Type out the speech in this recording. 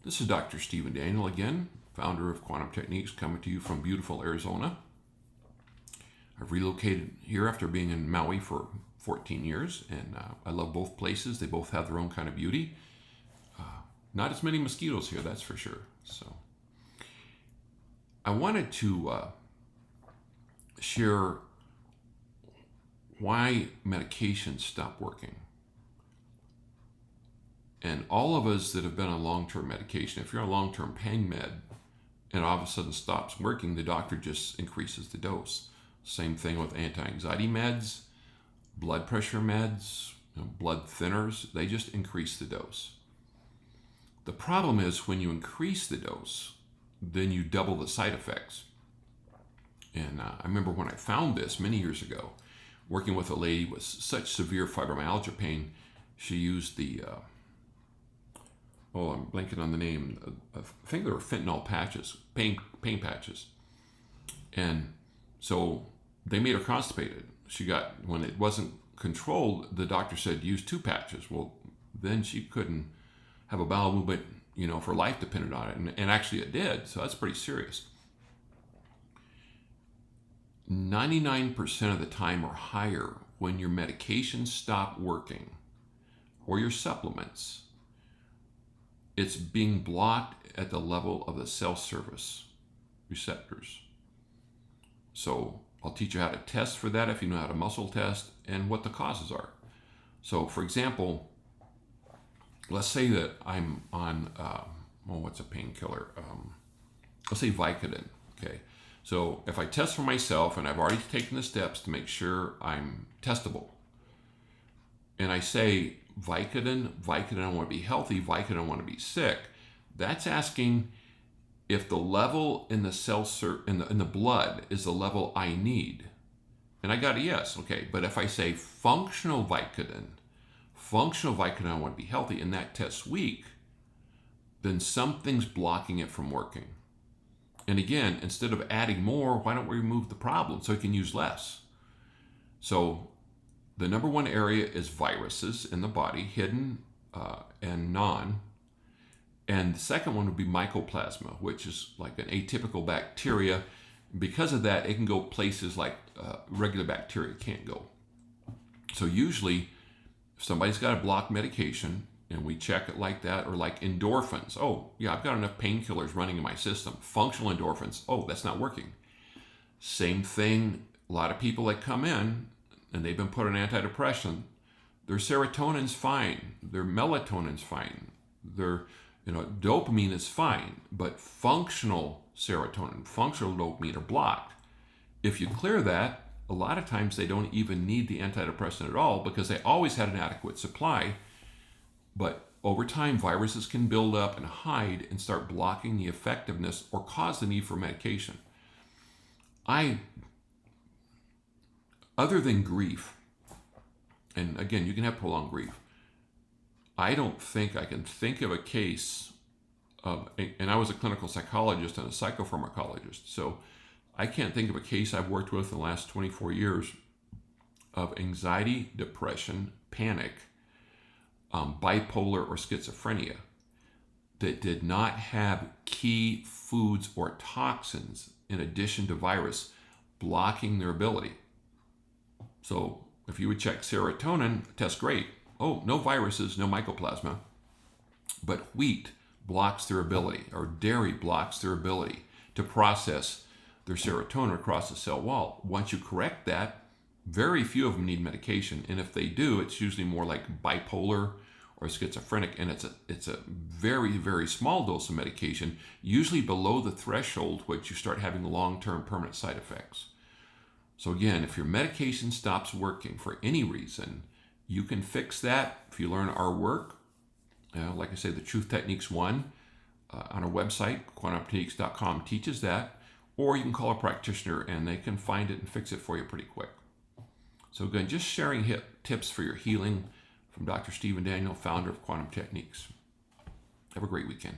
This is Dr. Stephen Daniel again, founder of Quantum Techniques, coming to you from beautiful Arizona. I've relocated here after being in Maui for 14 years, and I love both places. They both have their own kind of beauty. Not as many mosquitoes here, that's for sure. So I wanted to share why medications stop working. And all of us that have been on long-term medication, if you're on long-term pain med and all of a sudden stops working, the doctor just increases the dose. Same thing with anti-anxiety meds, blood pressure meds, blood thinners, they just increase the dose. The problem is when you increase the dose, then you double the side effects. And I remember when I found this many years ago, working with a lady with such severe fibromyalgia pain, she used the I'm blanking on the name. I think they were fentanyl patches, pain patches. And so they made her constipated. When it wasn't controlled, the doctor said, use 2 patches. Well, then she couldn't have a bowel movement, if her life depended on it. And actually it did, so that's pretty serious. 99% of the time or higher, when your medications stop working, or your supplements, it's being blocked at the level of the cell surface receptors. So I'll teach you how to test for that if you know how to muscle test and what the causes are. So for example, let's say that I'm on, what's a painkiller? Let's say Vicodin, okay? So if I test for myself and I've already taken the steps to make sure I'm testable, and I say, Vicodin, I want to be healthy, Vicodin, I want to be sick. That's asking if the level in the in the blood is the level I need. And I got a yes, okay. But if I say functional Vicodin, I want to be healthy, and that test's weak, then something's blocking it from working. And again, instead of adding more, why don't we remove the problem so you can use less? So the number one area is viruses in the body, hidden and non. And the second one would be mycoplasma, which is like an atypical bacteria. Because of that, it can go places like regular bacteria can't go. So usually, if somebody's got a blocked medication, and we check it like that, or like endorphins. Oh, yeah, I've got enough painkillers running in my system. Functional endorphins. Oh, that's not working. Same thing, a lot of people that come in, and they've been put on antidepressant, their serotonin's fine, their melatonin's fine, their dopamine is fine, but functional serotonin, functional dopamine are blocked. If you clear that, a lot of times they don't even need the antidepressant at all because they always had an adequate supply. But over time, viruses can build up and hide and start blocking the effectiveness or cause the need for medication. Other than grief, and again, you can have prolonged grief, I don't think I can think of a case of, and I was a clinical psychologist and a psychopharmacologist, so I can't think of a case I've worked with in the last 24 years of anxiety, depression, panic, bipolar, or schizophrenia that did not have key foods or toxins in addition to virus blocking their ability. So if you would check serotonin, test great. Oh, no viruses, no mycoplasma. But wheat blocks their ability, or dairy blocks their ability to process their serotonin across the cell wall. Once you correct that, very few of them need medication. And if they do, it's usually more like bipolar or schizophrenic. And it's a very, very small dose of medication, usually below the threshold which you start having long-term permanent side effects. So again, if your medication stops working for any reason, you can fix that if you learn our work. Like I say, the Truth Techniques 1 on our website, quantumtechniques.com, teaches that. Or you can call a practitioner and they can find it and fix it for you pretty quick. So again, just sharing tips for your healing from Dr. Stephen Daniel, founder of Quantum Techniques. Have a great weekend.